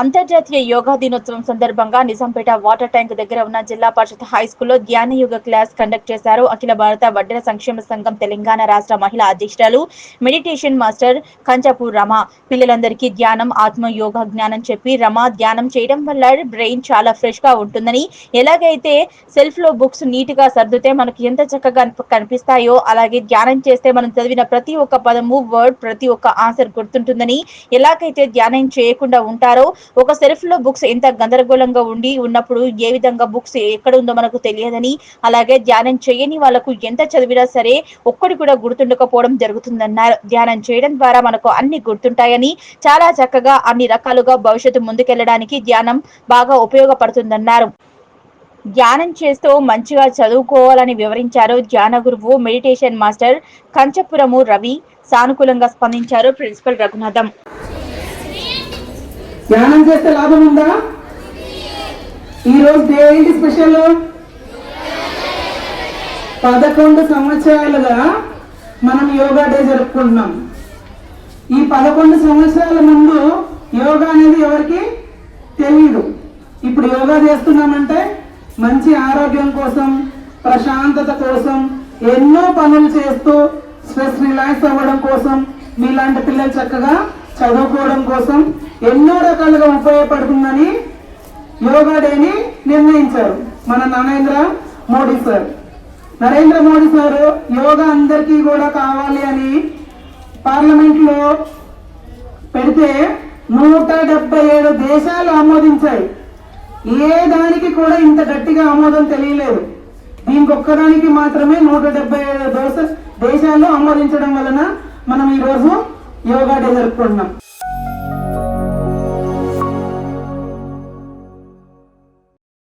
అంతర్జాతీయ యోగా దినోత్సవం సందర్భంగా నిజాంపేట వాటర్ ట్యాంక్ దగ్గర ఉన్న జిల్లా పరిషత్ హైస్కూల్లో ధ్యాన యోగ క్లాస్ కండక్ట్ చేశారు. అఖిల భారత వడ్డెర సంక్షేమ సంఘం తెలంగాణ రాష్ట్ర మహిళా అధ్యక్షురాలు మెడిటేషన్ మాస్టర్ కంచపు రమ పిల్లలందరికీ ధ్యానం, ఆత్మ యోగా జ్ఞానం చెప్పి, రమ ధ్యానం చేయడం వల్ల బ్రెయిన్ చాలా ఫ్రెష్ గా ఉంటుందని, ఎలాగైతే సెల్ఫ్ లో బుక్స్ నీట్ గా సర్దుతే మనకు ఎంత చక్కగా కనిపిస్తాయో, అలాగే ధ్యానం చేస్తే మనం చదివిన ప్రతి ఒక్క పదము, వర్డ్, ప్రతి ఒక్క ఆన్సర్ గుర్తుంటుందని, ఎలాగైతే ధ్యానం చేయకుండా ఉంటారో, ఒక సెల్ఫ్ లో బుక్స్ ఎంత గందరగోళంగా ఉన్నప్పుడు ఏ విధంగా బుక్స్ ఎక్కడ ఉందో మనకు తెలియదని, అలాగే ధ్యానం చేయని వాళ్ళకు ఎంత చదివినా సరే ఒక్కటి కూడా గుర్తుండకపోవడం జరుగుతుందన్నారు. ధ్యానం చేయడం ద్వారా మనకు అన్ని గుర్తుంటాయని, చాలా చక్కగా అన్ని రకాలుగా భవిష్యత్తు ముందుకెళ్లడానికి ధ్యానం బాగా ఉపయోగపడుతుందన్నారు. ధ్యానం చేస్తూ మంచిగా చదువుకోవాలని వివరించారు ధ్యాన గురువు మెడిటేషన్ మాస్టర్ కంచపురము రవి. సానుకూలంగా స్పందించారు ప్రిన్సిపల్ రఘునాథం. ధ్యానం చేస్తే లాభం ఉందా? ఈ రోజు డే ఏంటి స్పెషల్? 11 సంవత్సరాలుగా మనం యోగా డే జరుపుకుంటున్నాం. ఈ 11 సంవత్సరాల ముందు యోగా అనేది ఎవరికి తెలియదు. ఇప్పుడు యోగా చేస్తున్నామంటే మంచి ఆరోగ్యం కోసం, ప్రశాంతత కోసం, ఎన్నో పనులు చేస్తూ స్ట్రెస్ రిలాక్స్ అవ్వడం కోసం, మీలాంటి పిల్లలు చక్కగా చదువుకోవడం కోసం ఎన్నో రకాలుగా ఉపయోగపడుతుందని యోగా డేని నిర్ణయించారు మన నరేంద్ర మోడీ సార్. యోగా అందరికీ కూడా కావాలి అని పార్లమెంట్ లో పెడితే 177 దేశాలు ఆమోదించాయి. ఏ దానికి కూడా ఇంత గట్టిగా ఆమోదం తెలియలేదు. దీనికి ఒక్కదానికి మాత్రమే 177 దేశాలు ఆమోదించడం వలన మనం ఈరోజు యోగా డే జరుపుకుంటున్నాం.